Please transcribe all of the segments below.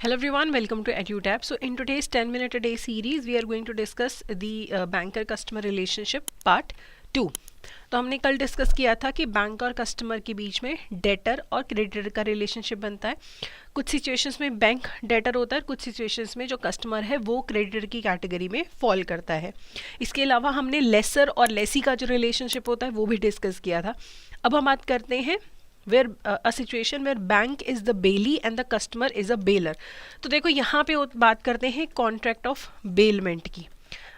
Hello everyone, welcome to EduTap. So in today's 10 minute a day series, we are going to discuss the banker customer relationship part 2. तो हमने कल discuss किया था कि bank और customer के बीच में डेटर और क्रेडिटर का रिलेशनशिप बनता है. कुछ सिचुएशंस में बैंक डेटर होता है, कुछ सिचुएशंस में जो कस्टमर है वो क्रेडिटर की कैटेगरी में फॉल करता है. इसके अलावा हमने लेसर और लेसी का जो रिलेशनशिप होता है वो भी डिस्कस किया था. अब हम बात करते हैं where a situation where bank is the bailee and the customer is a bailer. तो देखो यहाँ पे बात करते हैं कॉन्ट्रैक्ट ऑफ बेलमेंट की.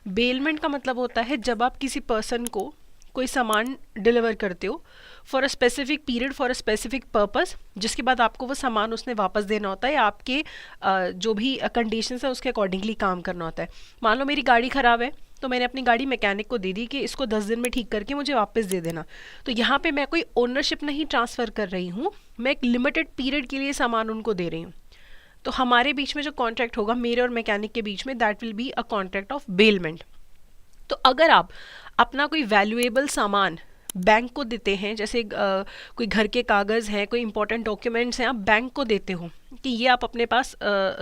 बेलमेंट का मतलब होता है जब आप किसी पर्सन को कोई सामान डिलीवर करते हो for a specific period for a specific purpose, जिसके बाद आपको वो सामान उसने वापस देना होता है, आपके जो भी कंडीशंस है उसके अकॉर्डिंगली काम करना होता है. मान लो मेरी गाड़ी ख़राब है तो मैंने अपनी गाड़ी मैकेनिक को दे दी कि इसको 10 दिन में ठीक करके मुझे वापस दे देना. तो यहाँ पे मैं कोई ओनरशिप नहीं ट्रांसफ़र कर रही हूँ, मैं एक लिमिटेड पीरियड के लिए सामान उनको दे रही हूँ. तो हमारे बीच में जो कॉन्ट्रैक्ट होगा मेरे और मैकेनिक के बीच में, that will be a contract of bailment. तो अगर आप अपना कोई वैल्यूएबल सामान बैंक को देते हैं, जैसे कोई घर के कागज़ हैं, कोई इंपॉर्टेंट डॉक्यूमेंट्स हैं, आप बैंक को देते हो कि ये आप अपने पास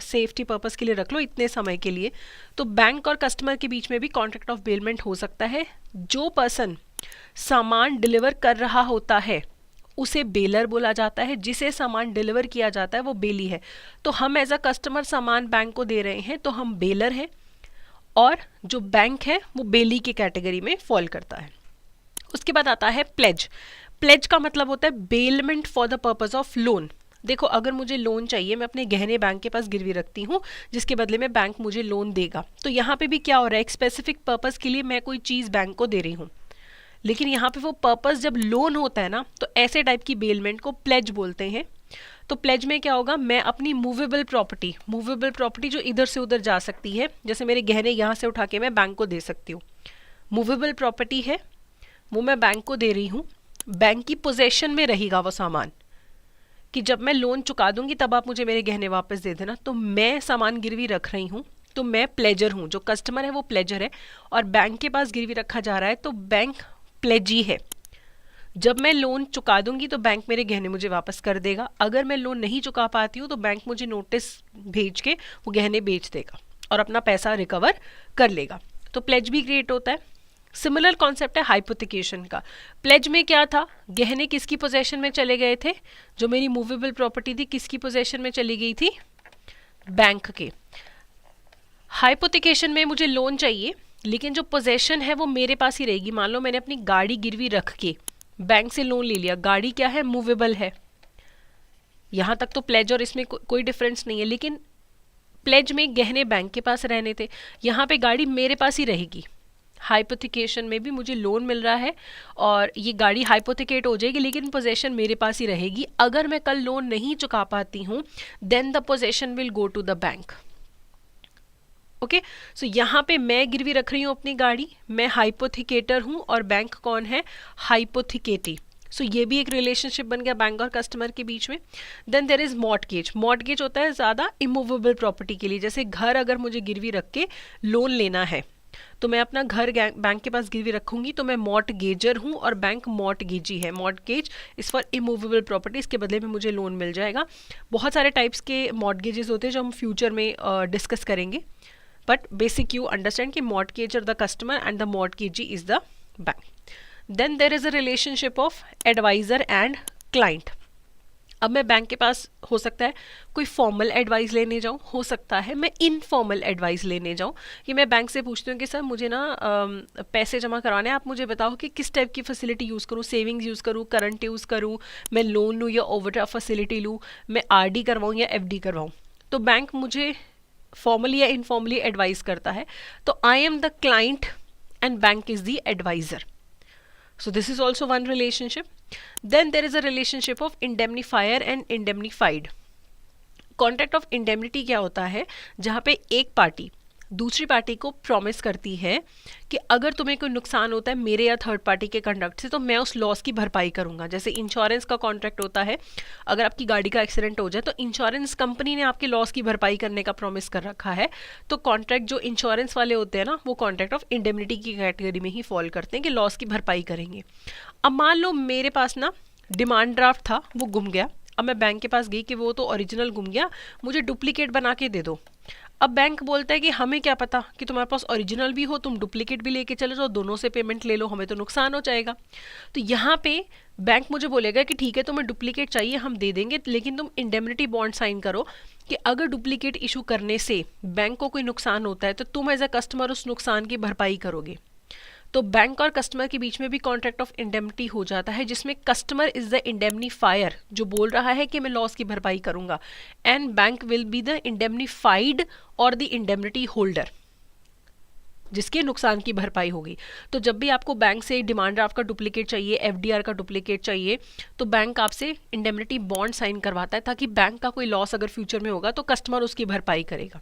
सेफ्टी पर्पस के लिए रख लो इतने समय के लिए, तो बैंक और कस्टमर के बीच में भी कॉन्ट्रैक्ट ऑफ बेलमेंट हो सकता है. जो पर्सन सामान डिलीवर कर रहा होता है उसे बेलर बोला जाता है, जिसे सामान डिलीवर किया जाता है वो बेली है. तो हम एज अ कस्टमर सामान बैंक को दे रहे हैं तो हम बेलर हैं, और जो बैंक है वो बेली की कैटेगरी में फॉल करता है. उसके बाद आता है प्लेज. प्लेज का मतलब होता है bailment for the purpose of loan. देखो अगर मुझे लोन चाहिए, मैं अपने गहने बैंक के पास गिरवी रखती हूँ जिसके बदले में बैंक मुझे लोन देगा. तो यहाँ पे भी क्या हो रहा है, एक स्पेसिफिक पर्पस के लिए मैं कोई चीज़ बैंक को दे रही हूँ, लेकिन यहाँ पे वो पर्पस जब लोन होता है ना, तो ऐसे टाइप की बेलमेंट को प्लेज बोलते हैं. तो प्लेज में क्या होगा, मैं अपनी मूवेबल प्रॉपर्टी जो इधर से उधर जा सकती है, जैसे मेरे गहने यहाँ से उठा के मैं बैंक को दे सकती हूँ, मूवेबल प्रॉपर्टी है, वो मैं बैंक को दे रही हूँ. बैंक की पोजेशन में रहेगा वो सामान कि जब मैं लोन चुका दूंगी तब आप मुझे मेरे गहने वापस दे देना. तो मैं सामान गिरवी रख रही हूँ, तो मैं प्लेजर हूँ, जो कस्टमर है वो प्लेजर है, और बैंक के पास गिरवी रखा जा रहा है तो बैंक प्लेजी है. जब मैं लोन चुका दूंगी तो बैंक मेरे गहने मुझे वापस कर देगा. अगर मैं लोन नहीं चुका पाती हूँ तो बैंक मुझे नोटिस भेज के वो गहने बेच देगा और अपना पैसा रिकवर कर लेगा. तो प्लेज भी क्रिएट होता है. सिमिलर कॉन्सेप्ट है हाइपोथिकेशन का. प्लेज में क्या था, गहने किसकी पोजेशन में चले गए थे, जो मेरी मूवेबल प्रॉपर्टी थी किसकी पोजेशन में चली गई थी, बैंक के. हाइपोथिकेशन में मुझे लोन चाहिए लेकिन जो पोजेशन है वो मेरे पास ही रहेगी. मान लो मैंने अपनी गाड़ी गिरवी रख के बैंक से लोन ले लिया, गाड़ी क्या है, मूवेबल है. यहाँ तक तो प्लेज और इसमें कोई डिफरेंस नहीं है, लेकिन प्लेज में गहने बैंक के पास रहने थे, यहाँ पे गाड़ी मेरे पास ही रहेगी. हाइपोथिकेशन में भी मुझे लोन मिल रहा है और ये गाड़ी हाइपोथिकेट हो जाएगी लेकिन पोजेशन मेरे पास ही रहेगी. अगर मैं कल लोन नहीं चुका पाती हूँ then the possession will go to the bank. Okay, so यहाँ पे मैं गिरवी रख रही हूँ अपनी गाड़ी, मैं हाइपोथिकेटर हूँ और बैंक कौन है, हाइपोथिकेटी. सो ये भी एक रिलेशनशिप बन गया बैंक और कस्टमर के बीच में. Then there is mortgage. Mortgage होता है ज़्यादा इमूवेबल प्रॉपर्टी के लिए, जैसे घर अगर मुझे गिरवी रख के लोन लेना है तो मैं अपना घर बैंक के पास गिरवी रखूंगी, तो मैं मॉर्टगेजर हूँ और बैंक मॉर्टगेजी है. Mortgage is for immovable property, इसके बदले में मुझे लोन मिल जाएगा. बहुत सारे टाइप्स के मॉर्टगेजेस होते हैं जो हम फ्यूचर में डिस्कस करेंगे, but basic you understand कि mortgager the customer and the mortgagee is the bank. Then there is a relationship of advisor and client. अब मैं बैंक के पास हो सकता है कोई फॉर्मल एडवाइस लेने जाऊँ, हो सकता है मैं इनफॉर्मल एडवाइस लेने जाऊँ कि मैं बैंक से पूछती हूँ कि सर मुझे ना पैसे जमा करवाने हैं, आप मुझे बताओ कि किस टाइप की फैसिलिटी यूज़ करूँ, सेविंग्स यूज़ करूँ, करंट यूज़ करूँ, मैं लोन लूँ या ओवरड्राफ्ट फैसिलिटी लूँ, मैं आरडी करवाऊँ या एफडी करवाऊँ. तो बैंक मुझे फॉर्मली या इनफॉर्मली एडवाइस करता है. तो I am the client and bank is the adviser. So this is also one relationship. Then there is a relationship of indemnifier and indemnified. Contract of indemnity क्या होता है, जहाँ पे एक पार्टी दूसरी पार्टी को प्रॉमिस करती है कि अगर तुम्हें कोई नुकसान होता है मेरे या थर्ड पार्टी के कंडक्ट से तो मैं उस लॉस की भरपाई करूंगा. जैसे इंश्योरेंस का कॉन्ट्रैक्ट होता है, अगर आपकी गाड़ी का एक्सीडेंट हो जाए तो इंश्योरेंस कंपनी ने आपके लॉस की भरपाई करने का प्रॉमिस कर रखा है. तो कॉन्ट्रैक्ट जो इंश्योरेंस वाले होते हैं ना, वो कॉन्ट्रैक्ट ऑफ इंडेमनिटी की कैटेगरी में ही फॉल करते हैं कि लॉस की भरपाई करेंगे. अब मान लो मेरे पास ना डिमांड ड्राफ्ट था, वो गुम गया. अब मैं बैंक के पास गई कि वो तो ओरिजिनल गुम गया, मुझे डुप्लीकेट बना के दे दो। अब बैंक बोलता है कि हमें क्या पता कि तुम्हारे पास ओरिजिनल भी हो, तुम डुप्लीकेट भी लेके चले जाओ, दोनों से पेमेंट ले लो, हमें तो नुकसान हो जाएगा। तो यहाँ पे बैंक मुझे बोलेगा कि ठीक है तुम्हें डुप्लीकेट चाहिए हम दे देंगे, लेकिन तुम इंडेमनिटी बॉन्ड साइन करो कि अगर डुप्लीकेट इशू करने से बैंक को कोई नुकसान होता है तो तुम एज अ कस्टमर उस नुकसान की भरपाई करोगे। तो बैंक और कस्टमर के बीच में भी कॉन्ट्रैक्ट ऑफ इंडेमनिटी हो जाता है, जिसमें कस्टमर इज द इंडेमनीफायर जो बोल रहा है कि मैं लॉस की भरपाई करूंगा, and bank will be the indemnified और द इंडेमनिटी होल्डर जिसके नुकसान की भरपाई होगी। तो जब भी आपको बैंक से डिमांड ड्राफ्ट का डुप्लीकेट चाहिए, एफडीआर का डुप्लीकेट चाहिए, तो बैंक आपसे इंडेमनिटी बॉन्ड साइन करवाता है ताकि बैंक का कोई लॉस अगर फ्यूचर में होगा तो कस्टमर उसकी भरपाई करेगा।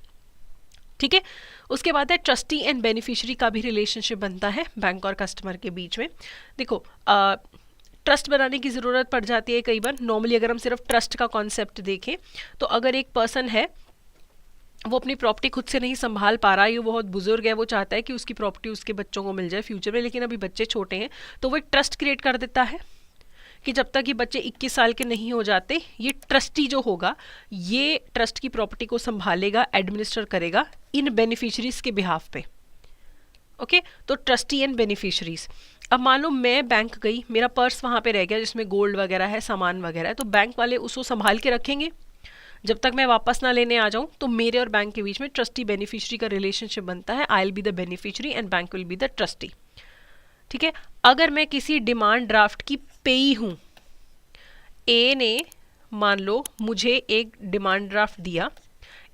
ठीक है, उसके बाद है ट्रस्टी एंड बेनिफिशियरी का भी रिलेशनशिप बनता है बैंक और कस्टमर के बीच में। देखो ट्रस्ट बनाने की ज़रूरत पड़ जाती है कई बार। नॉर्मली अगर हम सिर्फ ट्रस्ट का कॉन्सेप्ट देखें तो अगर एक पर्सन है वो अपनी प्रॉपर्टी खुद से नहीं संभाल पा रहा है, ये बहुत बुजुर्ग है, वो चाहता है कि उसकी प्रॉपर्टी उसके बच्चों को मिल जाए फ्यूचर में, लेकिन अभी बच्चे छोटे हैं, तो वो एक ट्रस्ट क्रिएट कर देता है कि जब तक ये बच्चे 21 साल के नहीं हो जाते, ये ट्रस्टी जो होगा ये ट्रस्ट की प्रॉपर्टी को संभालेगा, एडमिनिस्टर करेगा इन बेनिफिशरीज के बिहाफ पे। ओके, तो ट्रस्टी एंड बेनिफिशरीज। अब मान लो मैं बैंक गई, मेरा पर्स वहाँ पे रह गया जिसमें गोल्ड वगैरह है, सामान वगैरह है, तो बैंक वाले उसको संभाल के रखेंगे जब तक मैं वापस ना लेने आ जाऊं। तो मेरे और बैंक के बीच में ट्रस्टी बेनिफिशरी का रिलेशनशिप बनता है। I will be the beneficiary and bank will be the trustee. ठीक है, अगर मैं किसी डिमांड ड्राफ्ट की पेई हूं, ए ने मान लो मुझे एक डिमांड ड्राफ्ट दिया,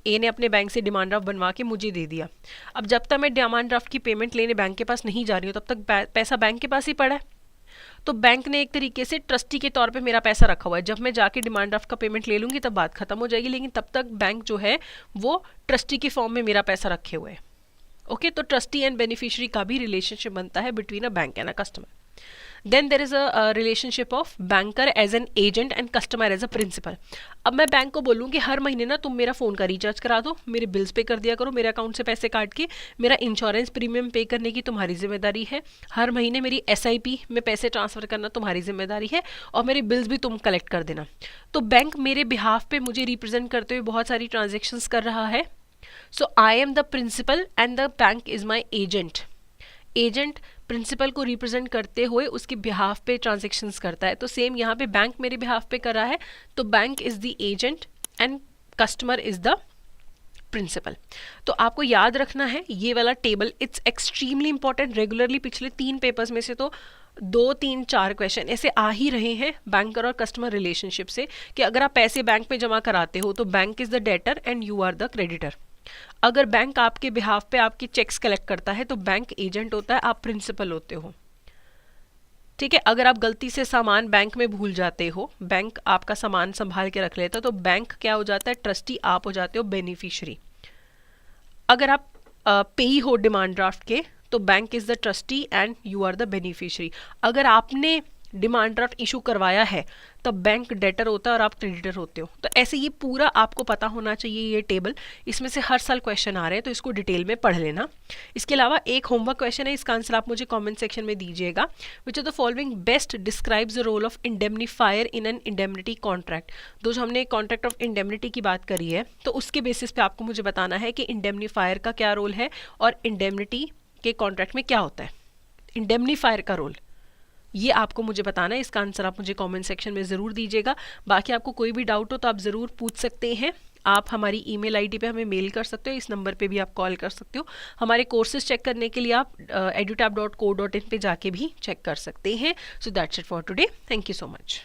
ए ने अपने बैंक से डिमांड ड्राफ्ट बनवा के मुझे दे दिया। अब जब तक मैं डिमांड ड्राफ्ट की पेमेंट लेने बैंक के पास नहीं जा रही हूँ तब तक पैसा बैंक के पास ही पड़ा है। तो बैंक ने एक तरीके से ट्रस्टी के तौर पे मेरा पैसा रखा हुआ है, जब मैं जाके डिमांड ड्राफ्ट का पेमेंट ले लूंगी तब बात खत्म हो जाएगी, लेकिन तब तक बैंक जो है वो ट्रस्टी के फॉर्म में मेरा पैसा रखे हुए है। ओके, तो ट्रस्टी एंड बेनिफिशियरी का भी रिलेशनशिप बनता है between a bank and a customer. Then there is a relationship of banker as an agent and customer as a principal. अब मैं बैंक को बोलूँ कि हर महीने ना तुम मेरा फ़ोन का रिचार्ज करा दो, मेरे बिल्स पे कर दिया करो, मेरे अकाउंट से पैसे काट के, मेरा इंश्योरेंस प्रीमियम पे करने की तुम्हारी जिम्मेदारी है, हर महीने मेरी SIP में पैसे ट्रांसफ़र करना तुम्हारी जिम्मेदारी है, और मेरे बिल्स भी तुम कलेक्ट कर देना। तो बैंक मेरे बिहाफ पे मुझे रिप्रेजेंट करते हुए बहुत सारी ट्रांजेक्शन्स कर रहा है। So I am the principal and the bank is my agent. Agent principal को रिप्रेजेंट करते हुए उसके बिहाफ पे ट्रांजेक्शन्स करता है। तो सेम यहाँ पे बैंक मेरे बिहाफ पे कर रहा है, तो bank is the agent and customer is the principal. तो आपको याद रखना है ये वाला table, it's extremely important. Regularly पिछले 3 पेपर्स में से तो 2, 3, 4 क्वेश्चन ऐसे आ ही रहे हैं बैंकर और कस्टमर रिलेशनशिप से, कि अगर आप पैसे बैंक में जमा कराते हो तो bank is the debtor and you are the creditor. अगर बैंक आपके बिहाफ पे आपकी चेक्स कलेक्ट करता है तो बैंक एजेंट होता है, आप प्रिंसिपल होते हो। ठीक है, अगर आप गलती से सामान बैंक में भूल जाते हो, बैंक आपका सामान संभाल के रख लेता, तो बैंक क्या हो जाता है, ट्रस्टी, आप हो जाते हो बेनिफिशियरी। अगर आप पेई हो डिमांड ड्राफ्ट के तो bank is the trustee and you are the beneficiary. अगर आपने डिमांड ड्राफ्ट इशू करवाया है तब बैंक डेटर होता है और आप क्रेडिटर होते हो। तो ऐसे ये पूरा आपको पता होना चाहिए ये टेबल, इसमें से हर साल क्वेश्चन आ रहे हैं तो इसको डिटेल में पढ़ लेना। इसके अलावा एक होमवर्क क्वेश्चन है, इसका आंसर आप मुझे कमेंट सेक्शन में दीजिएगा। Which are the following best describes the role of indemnifier in an indemnity contract. तो जो हमने कॉन्ट्रैक्ट ऑफ इंडेमनिटी की बात करी है तो उसके बेसिस पे आपको मुझे बताना है कि इंडेमनीफायर का क्या रोल है और इंडेमनिटी के कॉन्ट्रैक्ट में क्या होता है, इंडेमनीफायर का रोल, ये आपको मुझे बताना है। इसका आंसर आप मुझे कमेंट सेक्शन में ज़रूर दीजिएगा। बाकी आपको कोई भी डाउट हो तो आप ज़रूर पूछ सकते हैं। आप हमारी ईमेल आईडी पे हमें मेल कर सकते हो, इस नंबर पे भी आप कॉल कर सकते हो। हमारे कोर्सेज चेक करने के लिए आप edutab.co.in पे जाके भी चेक कर सकते हैं। So that's it for today, thank you so much.